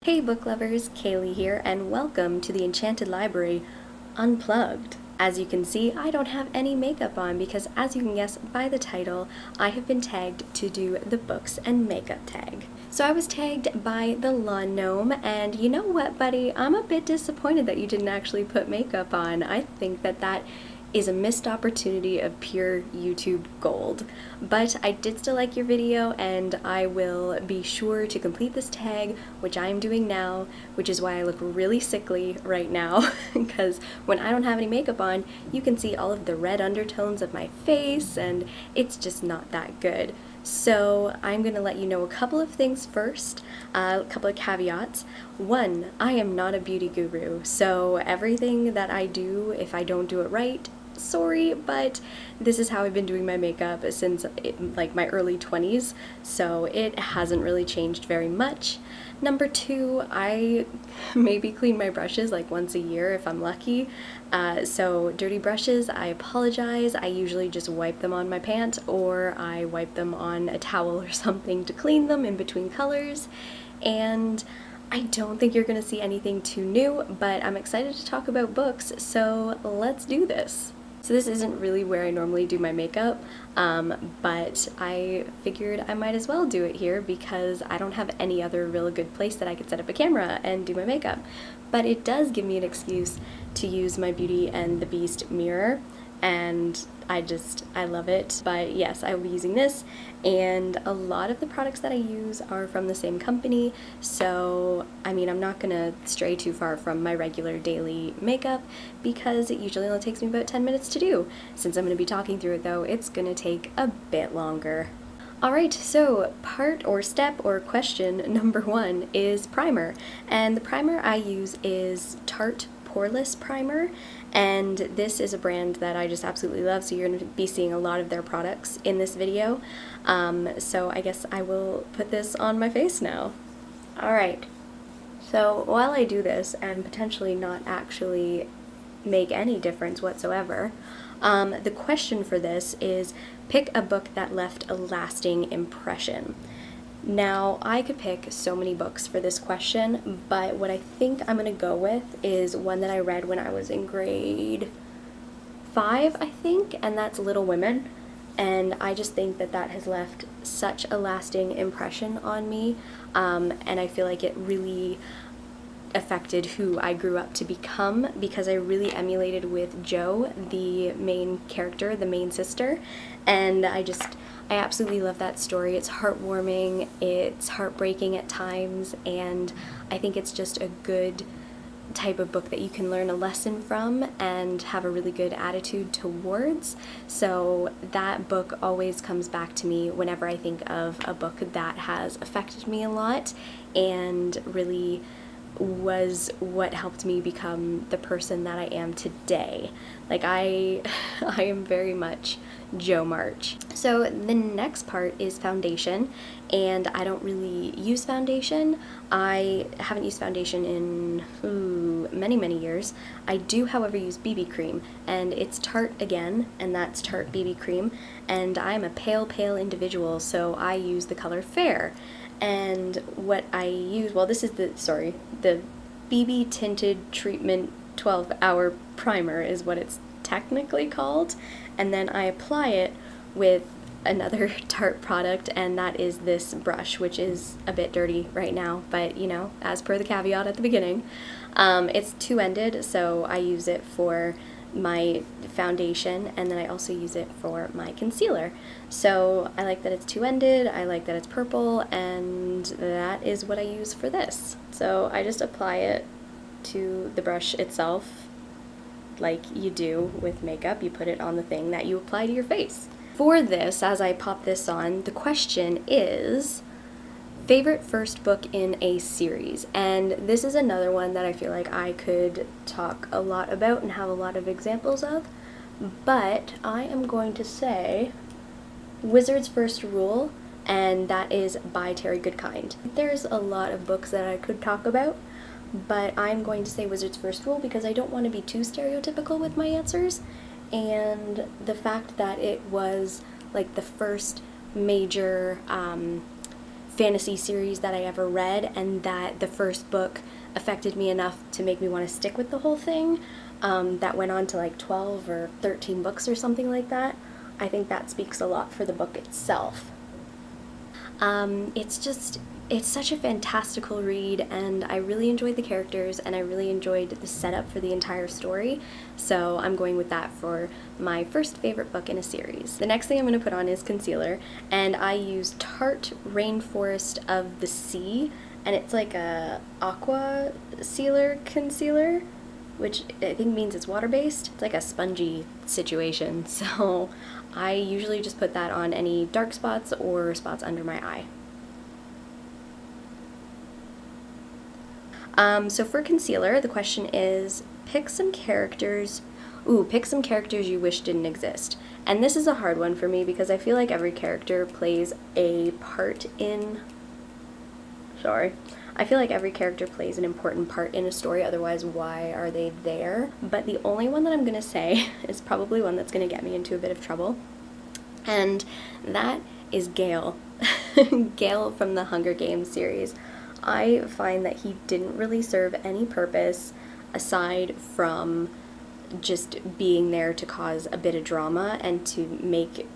Hey book lovers, Kaylee here, and welcome to the Enchanted Library Unplugged. As you can see, I don't have any makeup on because, as you can guess by the title, I have been tagged to do the books and makeup tag. So I was tagged by the Lawn Gnome, and you know what, buddy? I'm a bit disappointed that you didn't actually put makeup on. I think that is a missed opportunity of pure YouTube gold. But I did still like your video, and I will be sure to complete this tag, which I am doing now, which is why I look really sickly right now, because when I don't have any makeup on, you can see all of the red undertones of my face, and it's just not that good. So I'm going to let you know a couple of things first, a couple of caveats. One, I am not a beauty guru, so everything that I do, if I don't do it right, sorry, but this is how I've been doing my makeup since like my early 20s, so it hasn't really changed very much. Number two, I maybe clean my brushes like once a year if I'm lucky, so dirty brushes, I apologize. I usually just wipe them on my pants, or I wipe them on a towel or something to clean them in between colors. And I don't think you're going to see anything too new, but I'm excited to talk about books, so let's do this. So this isn't really where I normally do my makeup, but I figured I might as well do it here because I don't have any other real good place that I could set up a camera and do my makeup. But it does give me an excuse to use my Beauty and the Beast mirror, and I love it. But yes, I will be using this, and a lot of the products that I use are from the same company, so I mean, I'm not gonna stray too far from my regular daily makeup because it usually only takes me about 10 minutes to do. Since I'm gonna be talking through it though, it's gonna take a bit longer. Alright, so part or step or question number one is primer, and the primer I use is Tarte Poreless primer, and this is a brand that I just absolutely love, so you're going to be seeing a lot of their products in this video. So I guess I will put this on my face now. Alright, so while I do this and potentially not actually make any difference whatsoever, the question for this is pick a book that left a lasting impression. Now, I could pick so many books for this question, but what I think I'm going to go with is one that I read when I was in grade 5, I think, and that's Little Women. And I just think that has left such a lasting impression on me, and I feel like it really affected who I grew up to become, because I really emulated with Jo, the main character, the main sister, and I absolutely love that story. It's heartwarming, it's heartbreaking at times, and I think it's just a good type of book that you can learn a lesson from and have a really good attitude towards. So that book always comes back to me whenever I think of a book that has affected me a lot and really was what helped me become the person that I am today. Like I am very much Jo March. So the next part is foundation, and I don't really use foundation. I haven't used foundation in many years. I do, however, use BB cream, and it's Tarte again, and that's Tarte BB cream, and I'm a pale individual, so I use the color Fair. And what I use, well, this is the BB Tinted Treatment 12-Hour Primer is what it's technically called, and then I apply it with another Tarte product, and that is this brush, which is a bit dirty right now, but you know, as per the caveat at the beginning, it's two-ended, so I use it for my foundation, and then I also use it for my concealer. So I like that it's two-ended, I like that it's purple, and that is what I use for this. So I just apply it to the brush itself like you do with makeup. You put it on the thing that you apply to your face. For this, as I pop this on, the question is favorite first book in a series, and this is another one that I feel like I could talk a lot about and have a lot of examples of, but I am going to say Wizard's First Rule, and that is by Terry Goodkind. There's a lot of books that I could talk about, but I'm going to say Wizard's First Rule because I don't want to be too stereotypical with my answers, and the fact that it was like the first major fantasy series that I ever read, and that the first book affected me enough to make me want to stick with the whole thing. That went on to like 12 or 13 books or something like that. I think that speaks a lot for the book itself. It's such a fantastical read, and I really enjoyed the characters, and I really enjoyed the setup for the entire story, so I'm going with that for my first favorite book in a series. The next thing I'm going to put on is concealer, and I use Tarte Rainforest of the Sea, and it's like a Aquacealer concealer, which I think means it's water-based. It's like a spongy situation, so I usually just put that on any dark spots or spots under my eye. So for concealer, the question is, pick some characters you wish didn't exist. And this is a hard one for me because I feel like every character plays a part in... I feel like every character plays an important part in a story, otherwise why are they there? But the only one that I'm gonna say is probably one that's gonna get me into a bit of trouble, and that is Gale. Gale from the Hunger Games series. I find that he didn't really serve any purpose aside from just being there to cause a bit of drama and to make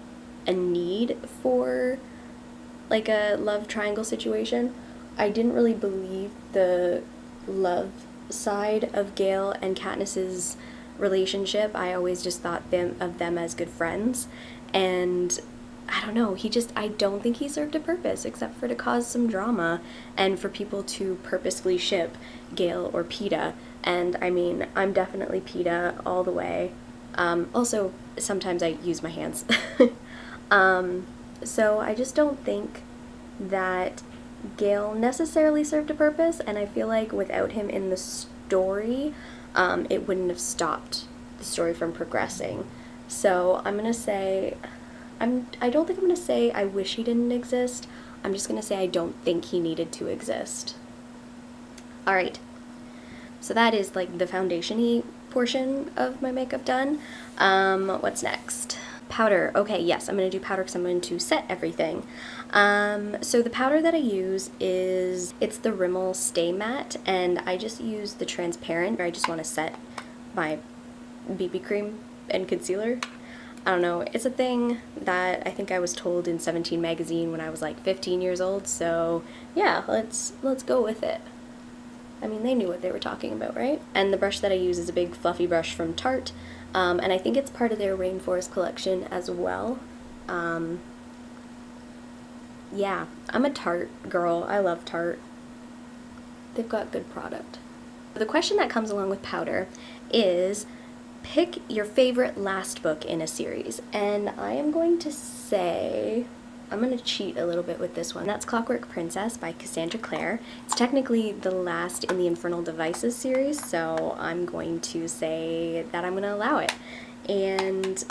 a need for like a love triangle situation. I didn't really believe the love side of Gale and Katniss's relationship. I always just thought of them as good friends, and I don't know, I don't think he served a purpose except for to cause some drama and for people to purposefully ship Gale or Peeta, and I mean, I'm definitely Peeta all the way. Also, sometimes I use my hands. So I just don't think that Gale necessarily served a purpose, and I feel like without him in the story, it wouldn't have stopped the story from progressing. So I'm gonna say, I don't think I'm gonna say I wish he didn't exist. I'm just gonna say I don't think he needed to exist. Alright, so that is like the foundation-y portion of my makeup done. What's next? Powder. Okay, yes, I'm going to do powder because I'm going to set everything. So the powder that I use it's the Rimmel Stay Matte, and I just use the transparent. I just want to set my BB cream and concealer. I don't know, it's a thing that I think I was told in 17 magazine when I was like 15 years old, so yeah, let's go with it. I mean, they knew what they were talking about, right? And the brush that I use is a big fluffy brush from Tarte. And I think it's part of their Rainforest collection as well. Yeah, I'm a Tarte girl. I love Tarte. They've got good product. The question that comes along with powder is, pick your favorite last book in a series. And I am going to say, I'm going to cheat a little bit with this one. That's Clockwork Princess by Cassandra Clare. It's technically the last in the Infernal Devices series, so I'm going to say that I'm going to allow it. And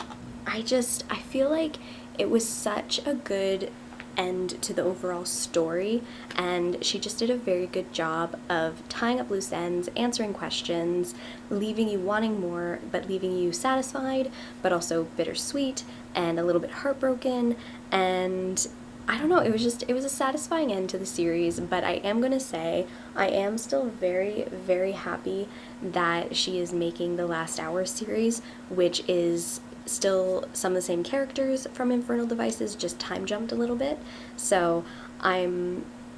I feel like it was such a good end to the overall story, and she just did a very good job of tying up loose ends, answering questions, leaving you wanting more, but leaving you satisfied, but also bittersweet and a little bit heartbroken. And I don't know, it was a satisfying end to the series, but I am gonna say I am still very, very happy that she is making the Last Hour series, which is still some of the same characters from Infernal Devices, just time jumped a little bit. So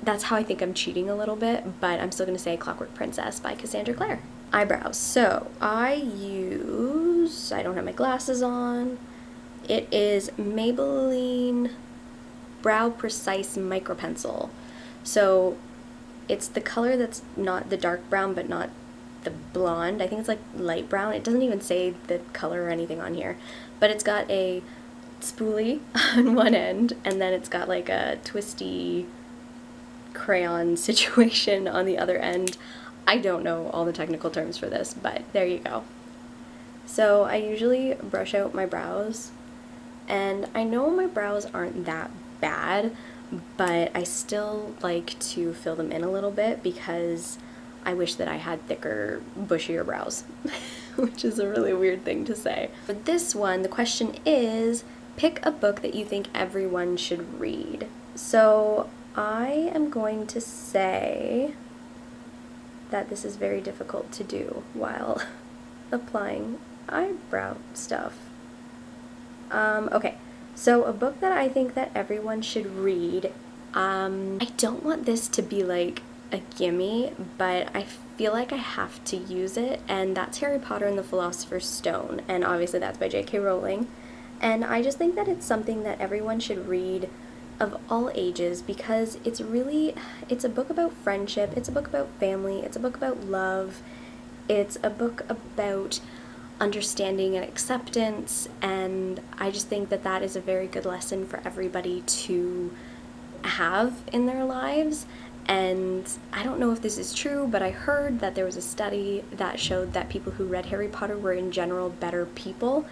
that's how I think I'm cheating a little bit, but I'm still gonna say Clockwork Princess by Cassandra Clare. Eyebrows. So I don't have my glasses on. It is Maybelline Brow Precise Micro Pencil. So it's the color that's not the dark brown, but not the blonde. I think it's like light brown. It doesn't even say the color or anything on here, but it's got a spoolie on one end, and then it's got like a twisty crayon situation on the other end. I don't know all the technical terms for this, but there you go. So I usually brush out my brows, and I know my brows aren't that bad, but I still like to fill them in a little bit because I wish that I had thicker, bushier brows, which is a really weird thing to say. For this one, the question is, pick a book that you think everyone should read. So I am going to say that this is very difficult to do while applying eyebrow stuff. Okay, so a book that I think that everyone should read, I don't want this to be like a gimme, but I feel like I have to use it, and that's Harry Potter and the Philosopher's Stone, and obviously that's by J.K. Rowling, and I just think that it's something that everyone should read of all ages, because it's a book about friendship, it's a book about family, it's a book about love, it's a book about understanding and acceptance, and I just think that that is a very good lesson for everybody to have in their lives. And I don't know if this is true, but I heard that there was a study that showed that people who read Harry Potter were in general better people,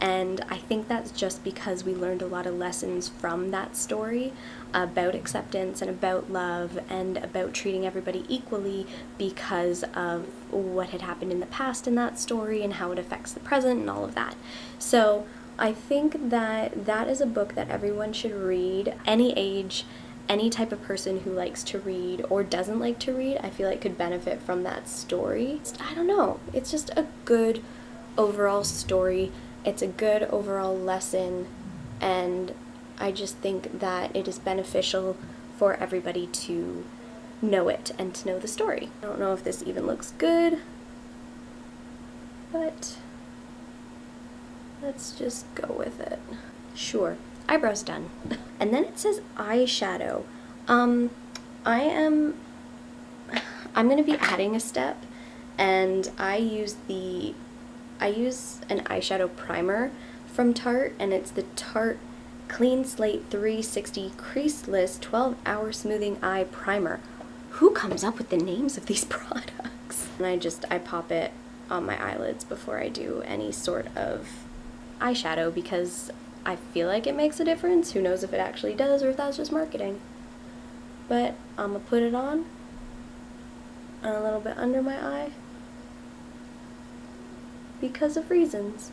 and I think that's just because we learned a lot of lessons from that story about acceptance and about love and about treating everybody equally because of what had happened in the past in that story and how it affects the present and all of that. So I think that that is a book that everyone should read, any age, any type of person who likes to read or doesn't like to read, I feel like could benefit from that story. I don't know, it's just a good overall story, it's a good overall lesson, and I just think that it is beneficial for everybody to know it and to know the story. I don't know if this even looks good, but let's just go with it. Sure. Eyebrows done. And then it says eyeshadow. I'm gonna be adding a step, and I use an eyeshadow primer from Tarte, and it's the Tarte Clean Slate 360 Creaseless 12-Hour Smoothing Eye Primer. Who comes up with the names of these products? And I pop it on my eyelids before I do any sort of eyeshadow because I feel like it makes a difference. Who knows if it actually does or if that's just marketing. But I'm gonna put it on and a little bit under my eye because of reasons.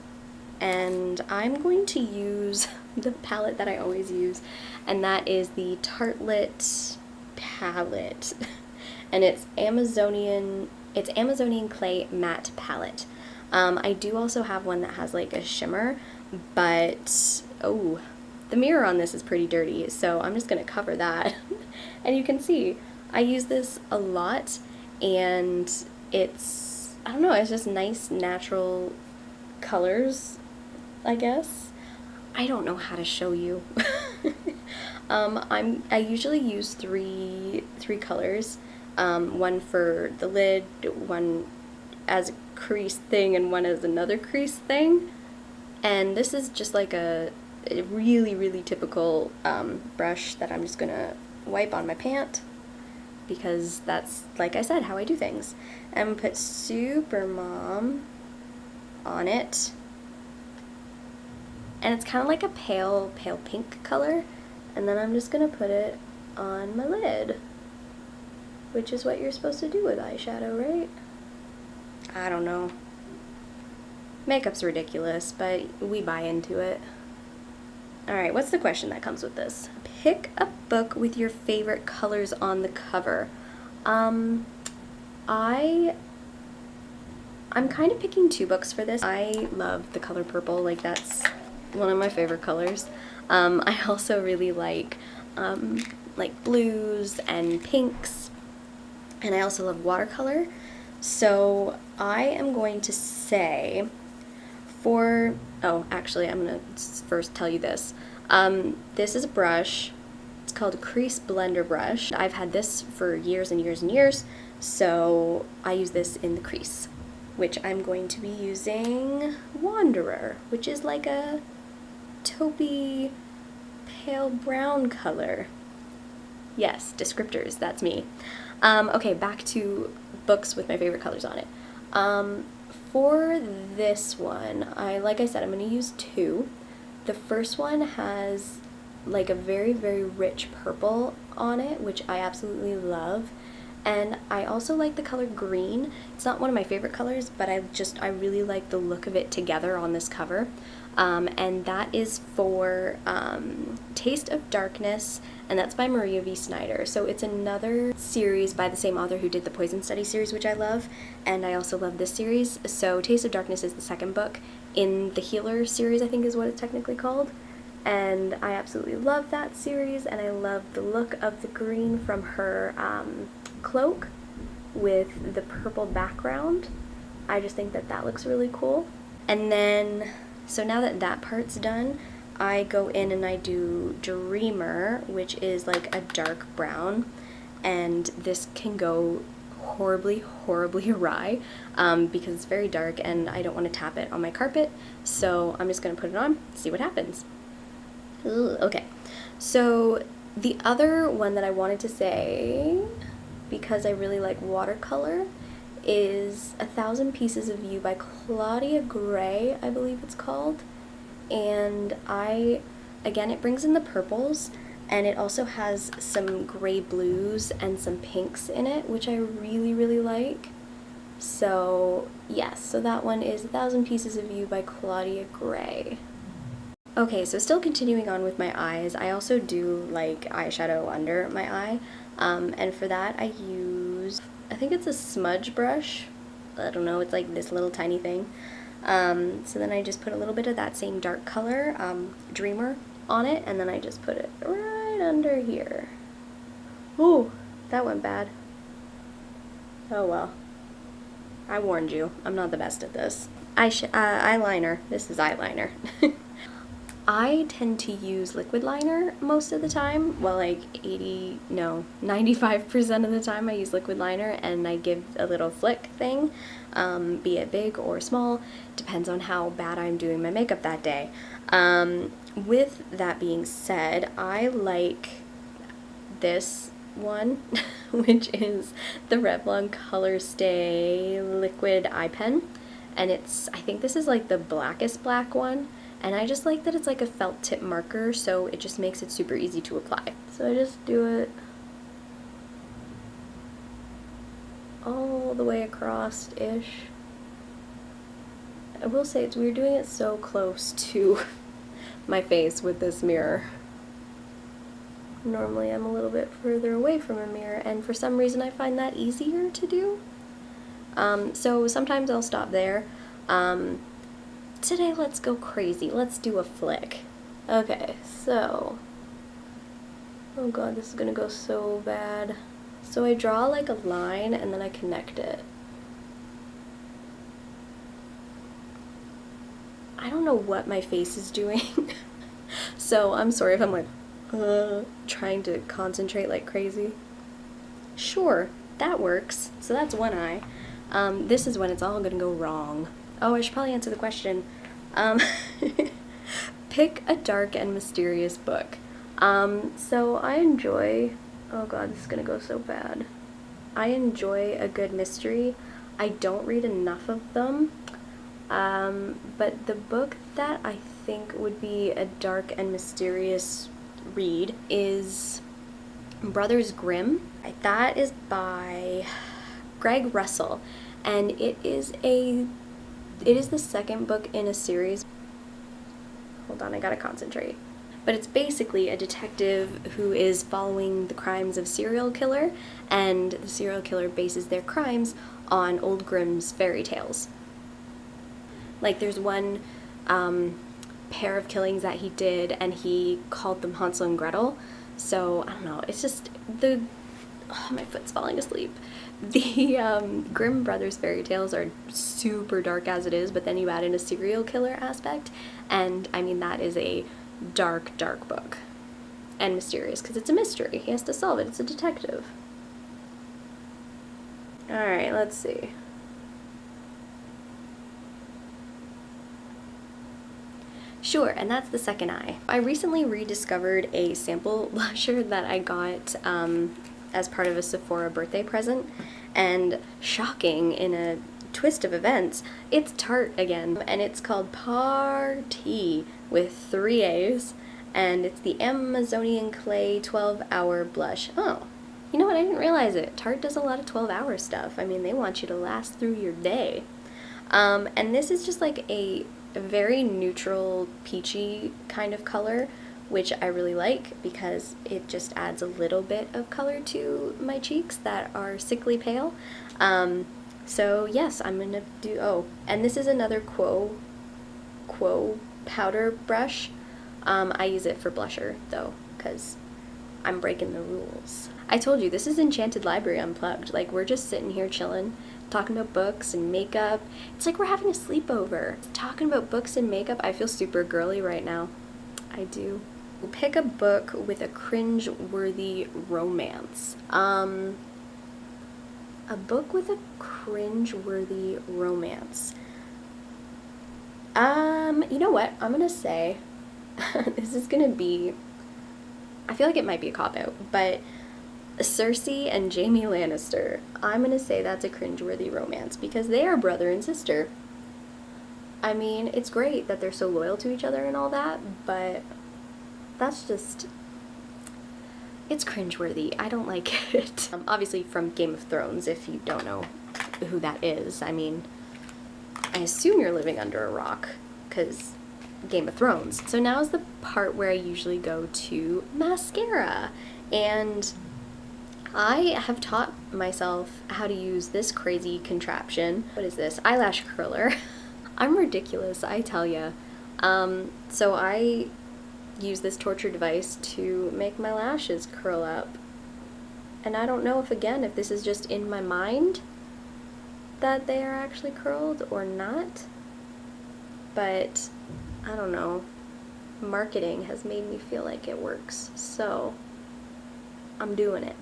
And I'm going to use the palette that I always use, and that is the Tartelette palette. And it's Amazonian Clay Matte Palette. I do also have one that has like a shimmer, but oh, the mirror on this is pretty dirty, so I'm just gonna cover that. And you can see I use this a lot, and it's, I don't know, it's just nice natural colors, I guess. I don't know how to show you. I usually use three colors, one for the lid, one as a crease thing, and one as another crease thing. And this is just like a really typical brush that I'm just gonna wipe on my pant, because that's, like I said, how I do things. And I'm gonna put Super Mom on it, and it's kind of like a pale pink color, and then I'm just gonna put it on my lid, which is what you're supposed to do with eyeshadow, right? I don't know. Makeup's ridiculous, but we buy into it. Alright, what's the question that comes with this? Pick a book with your favorite colors on the cover. I'm kind of picking two books for this. I love the color purple, like that's one of my favorite colors. I also really like blues and pinks, and I also love watercolor. So I am going to say actually I'm going to first tell you this. This is a brush. It's called a Crease Blender Brush. I've had this for years and years and years, so I use this in the crease, which I'm going to be using Wanderer, which is like a taupey pale brown color. Yes, descriptors, that's me. Okay, back to books with my favorite colors on it. For this one, like I said, I'm going to use two. The first one has like a very rich purple on it, which I absolutely love. And I also like the color green. It's not one of my favorite colors, but I really like the look of it together on this cover. And that is for Taste of Darkness, and that's by Maria V. Snyder. So it's another series by the same author who did the Poison Study series, which I love, and I also love this series. So Taste of Darkness is the second book in the Healer series, I think is what it's technically called. And I absolutely love that series, and I love the look of the green from her cloak with the purple background. I just think that that looks really cool. And then, so now that that part's done, I go in and I do Dreamer, which is like a dark brown, and this can go horribly awry because it's very dark and I don't want to tap it on my carpet, so I'm just going to put it on, see what happens. Ooh, okay, so the other one that I wanted to say, because I really like watercolor, is 1,000 Pieces of You by Claudia Gray, I believe it's called. And again, it brings in the purples, and it also has some gray blues and some pinks in it, which I really like. So yes, so that one is 1,000 Pieces of You by Claudia Gray. Okay, so still continuing on with my eyes, I also do like eyeshadow under my eye, and for that I use, I think it's a smudge brush. I don't know, it's like this little tiny thing. So then I just put a little bit of that same dark color, Dreamer, on it, and then I just put it right under here. Ooh, that went bad. Oh well. I warned you, I'm not the best at this. Eyeliner. This is eyeliner. I tend to use liquid liner most of the time. Well, like 95% of the time I use liquid liner, and I give a little flick thing, be it big or small, depends on how bad I'm doing my makeup that day. With that being said, I like this one, which is the Revlon Color Stay Liquid Eye Pen, and I think this is like the blackest black one. And I just like that it's like a felt tip marker, so it just makes it super easy to apply. So I just do it all the way across-ish. I will say it's weird doing it so close to my face with this mirror. Normally I'm a little bit further away from a mirror, and for some reason I find that easier to do. So sometimes I'll stop there. Today, let's go crazy. Let's do a flick. Okay, so, oh god, this is gonna go so bad. So I draw like a line and then I connect it. I don't know what my face is doing, so I'm sorry if I'm like, trying to concentrate like crazy. Sure, that works. So that's one eye. This is when it's all gonna go wrong. Oh, I should probably answer the question. Pick a dark and mysterious book. So I enjoy, oh god, this is gonna go so bad. I enjoy a good mystery. I don't read enough of them, but the book that I think would be a dark and mysterious read is Brothers Grimm. That is by Greg Russell, and it is the second book in a series. Hold on, I gotta concentrate. But it's basically a detective who is following the crimes of a serial killer, and the serial killer bases their crimes on old Grimm's fairy tales. Like, there's one pair of killings that he did, and he called them Hansel and Gretel. So, I don't know, it's just oh, my foot's falling asleep. The Grimm brothers fairy tales are super dark as it is, but then you add in a serial killer aspect, and I mean, that is a dark book. And mysterious, because it's a mystery. He has to solve it. It's a detective. Alright, let's see. Sure, and that's the second eye. I recently rediscovered a sample blusher that I got as part of a Sephora birthday present, and shocking in a twist of events, it's Tarte again, and it's called Party with 3 A's, and it's the Amazonian Clay 12-Hour Blush. Oh, You know what, I didn't realize it. Tarte does a lot of 12-hour stuff. I mean, they want you to last through your day. And this is just like a very neutral, peachy kind of color, which I really like because it just adds a little bit of color to my cheeks that are sickly pale. So yes, I'm gonna do, oh, and this is another Quo powder brush. I use it for blusher though, because I'm breaking the rules. I told you, this is Enchanted Library Unplugged. Like, we're just sitting here chilling, talking about books and makeup. It's like we're having a sleepover. Talking about books and makeup, I feel super girly right now. I do. Pick a book with a cringe-worthy romance. A book with a cringe-worthy romance. You know what? I'm gonna say, this is gonna be, I feel like it might be a cop-out, but Cersei and Jaime Lannister, I'm gonna say that's a cringeworthy romance because they are brother and sister. I mean, it's great that they're so loyal to each other and all that, but that's just, it's cringeworthy. I don't like it. Obviously from Game of Thrones, if you don't know who that is. I mean, I assume you're living under a rock because Game of Thrones. So now is the part where I usually go to mascara, and I have taught myself how to use this crazy contraption. What is this? Eyelash curler. I'm ridiculous, I tell ya. So I use this torture device to make my lashes curl up. And I don't know if, again, if this is just in my mind that they are actually curled or not. But I don't know. Marketing has made me feel like it works. So I'm doing it.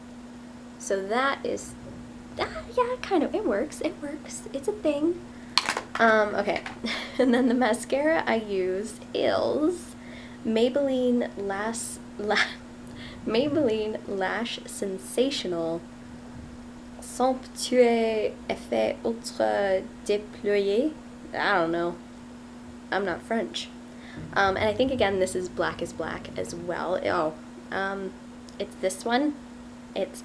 So that is, yeah, kind of, it works, it's a thing. Okay, and then the mascara I use is Maybelline Lash Sensational Somptueux Effet Ultra Déployé. I don't know, I'm not French. And I think, again, this is Black is Black as well. Oh, it's this one. It's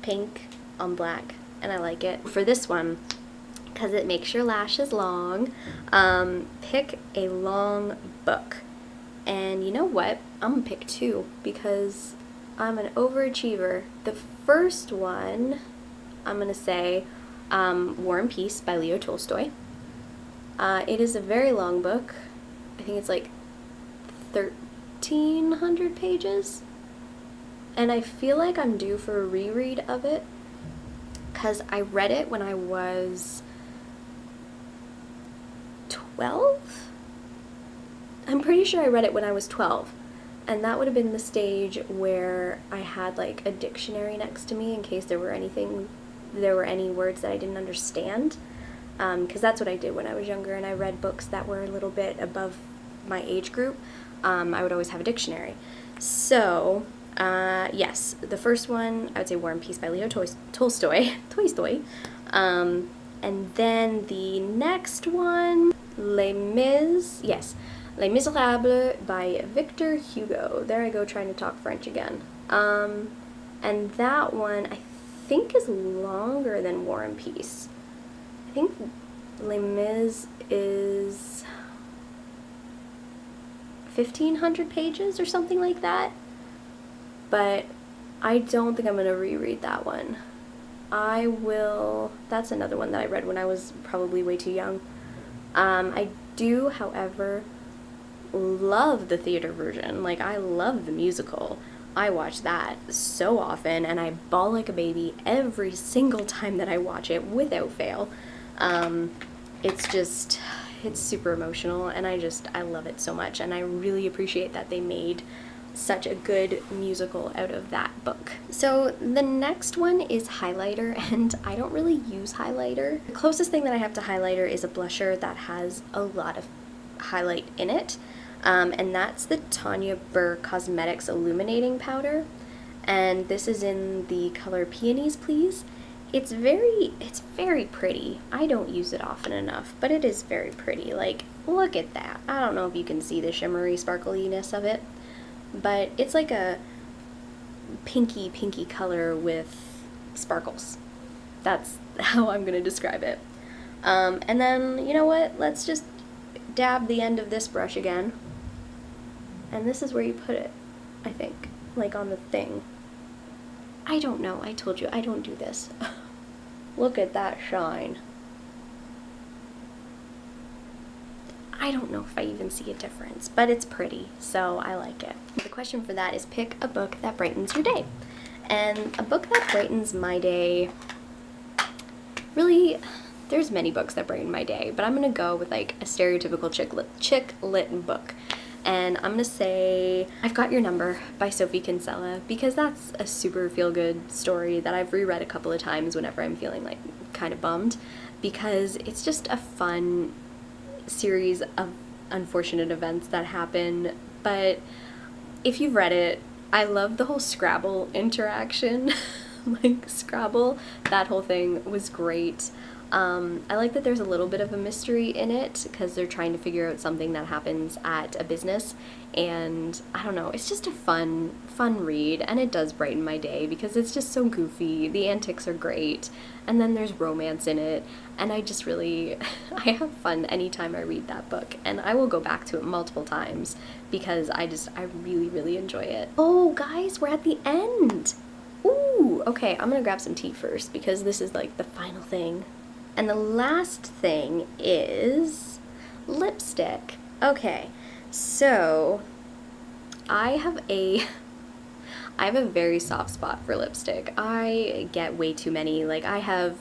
pink on black, and I like it. For this one, because it makes your lashes long, pick a long book. And you know what? I'm gonna pick two because I'm an overachiever. The first one, I'm gonna say War and Peace by Leo Tolstoy. It is a very long book. I think it's like 1,300 pages. And I feel like I'm due for a reread of it because I read it when I was 12? I'm pretty sure I read it when I was 12. And that would have been the stage where I had like a dictionary next to me in case there were any words that I didn't understand. Because that's what I did when I was younger and I read books that were a little bit above my age group. I would always have a dictionary. So yes, the first one, I would say War and Peace by Leo Tolstoy. And then the next one, Les Miserables by Victor Hugo. There I go trying to talk French again. And that one I think is longer than War and Peace. I think Les Mis is 1,500 pages or something like that. But I don't think I'm going to reread that one. I will, that's another one that I read when I was probably way too young. I do, however, love the theater version. Like, I love the musical. I watch that so often, and I bawl like a baby every single time that I watch it, without fail. It's just, it's super emotional, and I love it so much, and I really appreciate that they made such a good musical out of that book. So the next one is highlighter, and I don't really use highlighter. The closest thing that I have to highlighter is a blusher that has a lot of highlight in it, and that's the Tanya Burr Cosmetics Illuminating Powder, and this is in the color Peonies Please. It's very pretty. I don't use it often enough, but it is very pretty. Like, look at that. I don't know if you can see the shimmery sparkliness of it, but it's like a pinky color with sparkles. That's how I'm gonna describe it. And then, you know what, let's just dab the end of this brush again. And this is where you put it, I think, like on the thing. I don't know, I told you, I don't do this. Look at that shine. I don't know if I even see a difference, but it's pretty, so I like it. The question for that is pick a book that brightens your day. And a book that brightens my day, really, there's many books that brighten my day, but I'm gonna go with like a stereotypical chick lit book. And I'm gonna say I've Got Your Number by Sophie Kinsella, because that's a super feel-good story that I've reread a couple of times whenever I'm feeling like kind of bummed, because it's just a fun series of unfortunate events that happen. But if you've read it, I love the whole Scrabble interaction. Like Scrabble, that whole thing was great. I like that there's a little bit of a mystery in it because they're trying to figure out something that happens at a business, and I don't know, it's just a fun read, and it does brighten my day because it's just so goofy. The antics are great, and then there's romance in it, and I just really, I have fun anytime I read that book, and I will go back to it multiple times because I really enjoy it. Oh guys, we're at the end! Ooh, okay, I'm gonna grab some tea first because this is like the final thing. And the last thing is lipstick. Okay, so I have a very soft spot for lipstick. I get way too many. Like I have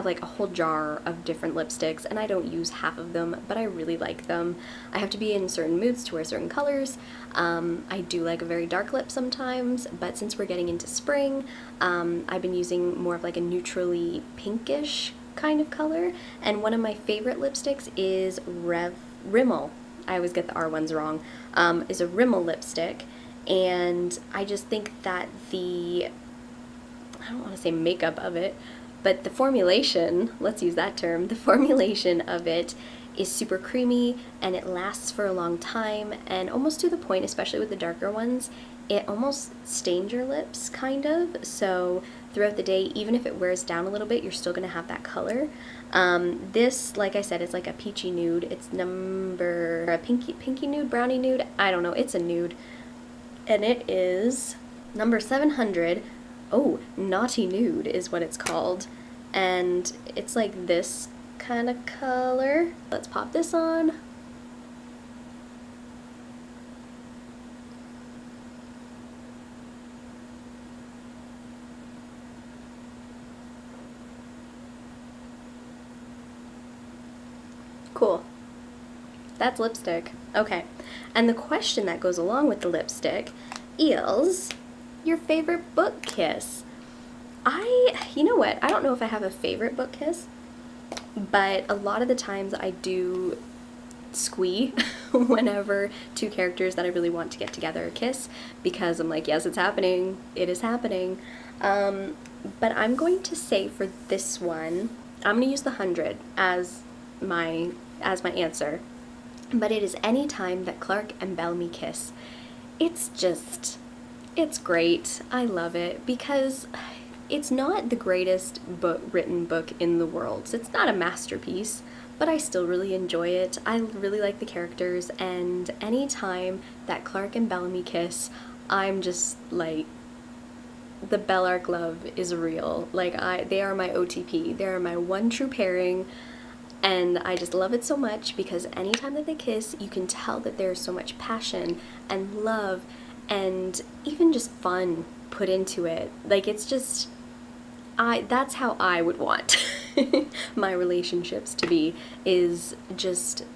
like a whole jar of different lipsticks, and I don't use half of them, but I really like them. I have to be in certain moods to wear certain colors. I do like a very dark lip sometimes, but since we're getting into spring, I've been using more of like a neutrally pinkish kind of color, and one of my favorite lipsticks is Rimmel. I always get the R ones wrong. Is a Rimmel lipstick, and I just think that I don't want to say makeup of it, but the formulation, let's use that term, the formulation of it is super creamy, and it lasts for a long time, and almost to the point, especially with the darker ones, it almost stains your lips, kind of. So throughout the day, even if it wears down a little bit, you're still gonna have that color. This, like I said, is like a peachy nude. It's a pinky nude, brownie nude, I don't know, it's a nude. And it is number 700. Oh, Naughty Nude is what it's called, and it's like this kind of color. Let's pop this on. Cool. That's lipstick. Okay, and the question that goes along with the lipstick is your favorite book kiss. You know what, I don't know if I have a favorite book kiss, but a lot of the times I do squee whenever two characters that I really want to get together kiss, because I'm like, yes, it's happening, it is happening. But I'm going to say for this one, I'm going to use the 100 as my answer, but it is any time that Clark and Bellamy kiss. It's great. I love it because it's not the greatest written book in the world. So it's not a masterpiece, but I still really enjoy it. I really like the characters, and any time that Clark and Bellamy kiss, I'm just like, the Bellark love is real. Like they are my OTP. They are my one true pairing, and I just love it so much because anytime that they kiss, you can tell that there's so much passion and love and even just fun put into it. Like it's just, that's how I would want my relationships to be, is just,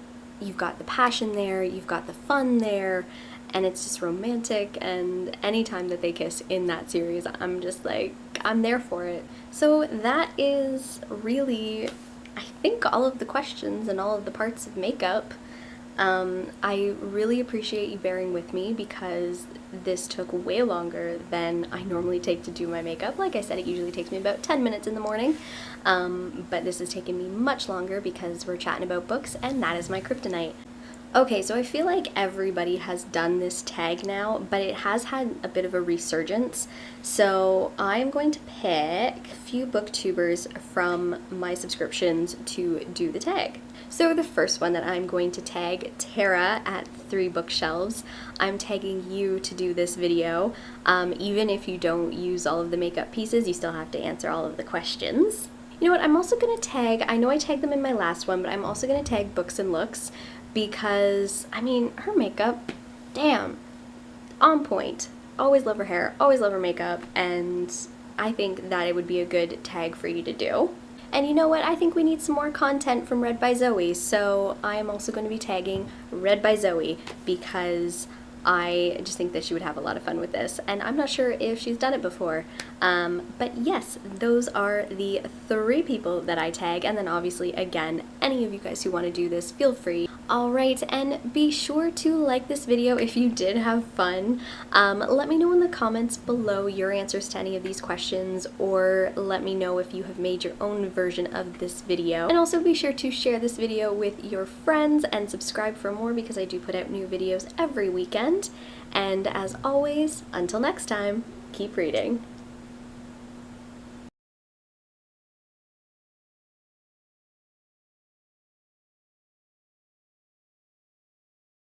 you've got the passion there, you've got the fun there, and it's just romantic, and anytime that they kiss in that series, I'm just like, I'm there for it. So that is really, I think, all of the questions and all of the parts of makeup. I really appreciate you bearing with me because this took way longer than I normally take to do my makeup. Like I said, it usually takes me about 10 minutes in the morning, but this has taken me much longer because we're chatting about books, and that is my kryptonite. Okay, so I feel like everybody has done this tag now, but it has had a bit of a resurgence. So I'm going to pick a few booktubers from my subscriptions to do the tag. So the first one that I'm going to tag, Tara at 3 Bookshelves. I'm tagging you to do this video. Even if you don't use all of the makeup pieces, you still have to answer all of the questions. You know what, I'm also going to tag, I know I tagged them in my last one, but I'm also going to tag Books and Looks because, I mean, her makeup, damn, on point. Always love her hair, always love her makeup, and I think that it would be a good tag for you to do. And you know what, I think we need some more content from Read by Zoe, so I am also going to be tagging Read by Zoe because I just think that she would have a lot of fun with this, and I'm not sure if she's done it before. But yes, those are the 3 people that I tag, and then obviously, again, any of you guys who want to do this, feel free. Alright, and be sure to like this video if you did have fun. Let me know in the comments below your answers to any of these questions, or let me know if you have made your own version of this video. And also be sure to share this video with your friends and subscribe for more because I do put out new videos every weekend. And as always, until next time, keep reading.